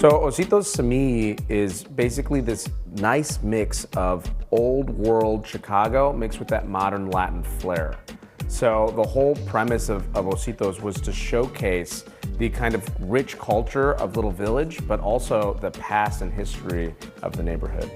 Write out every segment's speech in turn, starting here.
So Ositos to me is basically this nice mix of old world Chicago mixed with that modern Latin flair. So the whole premise of Ositos was to showcase the kind of rich culture of Little Village, but also the past and history of the neighborhood.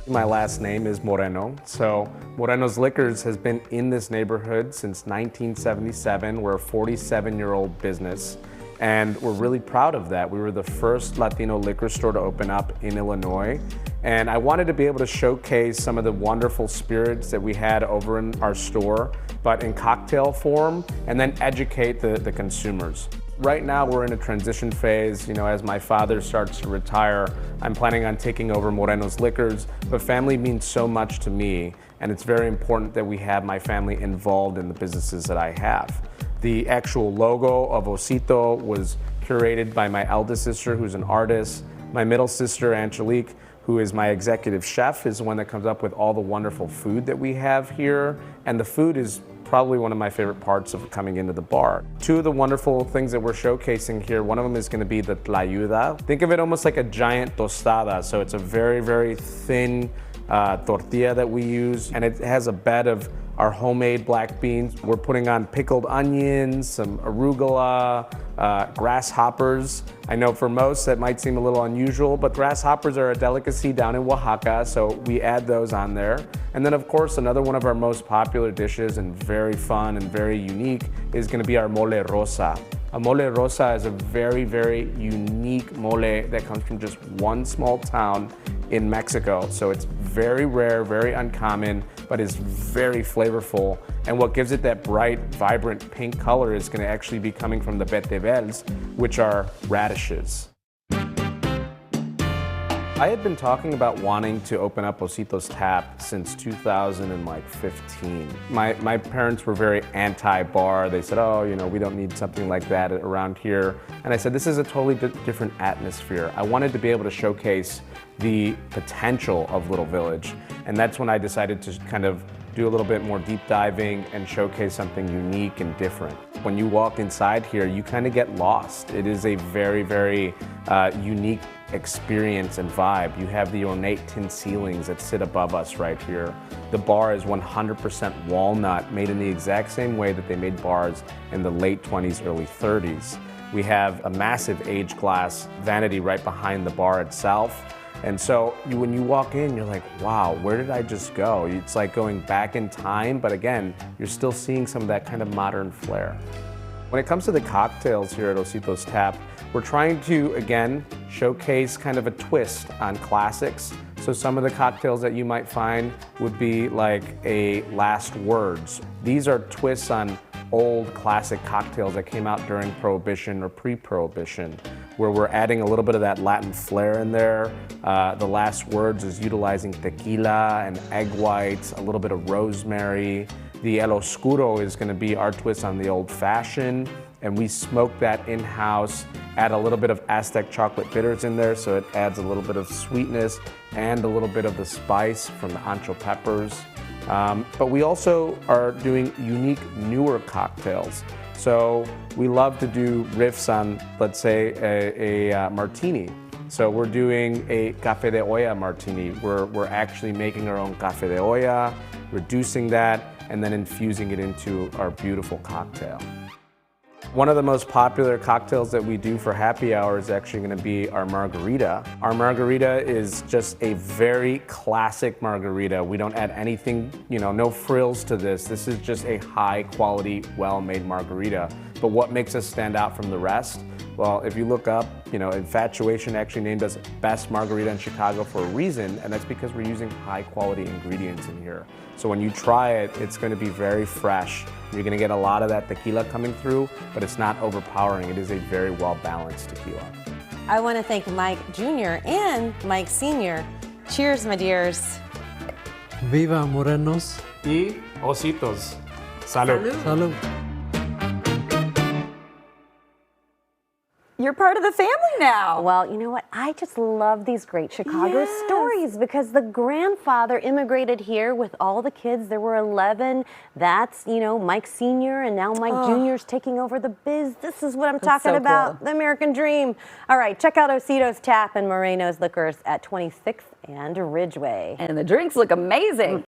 My last name is Moreno. So Moreno's Liquors has been in this neighborhood since 1977. We're a 47-year-old business. And we're really proud of that. We were the first Latino liquor store to open up in Illinois. And I wanted to be able to showcase some of the wonderful spirits that we had over in our store, but in cocktail form, and then educate the consumers. Right now we're in a transition phase. You know, as my father starts to retire, I'm planning on taking over Moreno's Liquors, but family means so much to me, and it's very important that we have my family involved in the businesses that I have. The actual logo of Osito was curated by my eldest sister, who's an artist. My middle sister, Angelique, who is my executive chef, is the one that comes up with all the wonderful food that we have here. And the food is probably one of my favorite parts of coming into the bar. Two of the wonderful things that we're showcasing here, one of them is going to be the tlayuda. Think of it almost like a giant tostada. So it's a very, very thin tortilla that we use, and it has a bed of our homemade black beans. We're putting on pickled onions, some arugula, grasshoppers. I know for most that might seem a little unusual, but grasshoppers are a delicacy down in Oaxaca, so we add those on there. And then of course, another one of our most popular dishes and very fun and very unique is gonna be our mole rosa. A mole rosa is a very, very unique mole that comes from just one small town in Mexico. So it's very rare, very uncommon, but is very flavorful. And what gives it that bright, vibrant pink color is gonna actually be coming from the betebels, which are radishes. I had been talking about wanting to open up Osito's Tap since 2015. My parents were very anti-bar. They said, oh, you know, we don't need something like that around here. And I said, this is a totally different atmosphere. I wanted to be able to showcase the potential of Little Village. And that's when I decided to kind of do a little bit more deep diving and showcase something unique and different. When you walk inside here, you kind of get lost. It is a very, very unique experience and vibe. You have the ornate tin ceilings that sit above us right here. The bar is 100% walnut, made in the exact same way that they made bars in the late 20s, early 30s. We have a massive aged glass vanity right behind the bar itself. And so when you walk in, you're like, wow, where did I just go? It's like going back in time, but again, you're still seeing some of that kind of modern flair. When it comes to the cocktails here at Osito's Tap, we're trying to, again, showcase kind of a twist on classics. So some of the cocktails that you might find would be like a Last Words. These are twists on old classic cocktails that came out during Prohibition or pre-Prohibition, where we're adding a little bit of that Latin flair in there. The Last Words is utilizing tequila and egg whites, a little bit of rosemary. The El Oscuro is gonna be our twist on the old fashioned, and we smoke that in-house, add a little bit of Aztec chocolate bitters in there, so it adds a little bit of sweetness and a little bit of the spice from the ancho peppers. But we also are doing unique, newer cocktails. So we love to do riffs on, let's say, a martini. So we're doing a café de olla martini. We're actually making our own café de olla, reducing that, and then infusing it into our beautiful cocktail. One of the most popular cocktails that we do for happy hour is actually going to be our margarita. Our margarita is just a very classic margarita. We don't add anything, you know, no frills to this. This is just a high quality, well-made margarita. But what makes us stand out from the rest? Well, if you look up, you know, Infatuation actually named us best margarita in Chicago for a reason, and that's because we're using high quality ingredients in here. So when you try it, it's going to be very fresh. You're going to get a lot of that tequila coming through, but it's not overpowering. It is a very well-balanced tequila. I want to thank Mike Jr. and Mike Sr. Cheers, my dears. Viva Morenos. Y Ositos. Salud. Salud. you're part of the family now. Well, you know what? I just love these great Chicago stories because the grandfather immigrated here with all the kids. There were 11. That's, you know, Mike Sr. and now Mike Jr.'s taking over the biz. This is what I'm talking about. The American dream. All right, check out Osito's Tap and Moreno's Liquors at 26th and Ridgeway. And the drinks look amazing.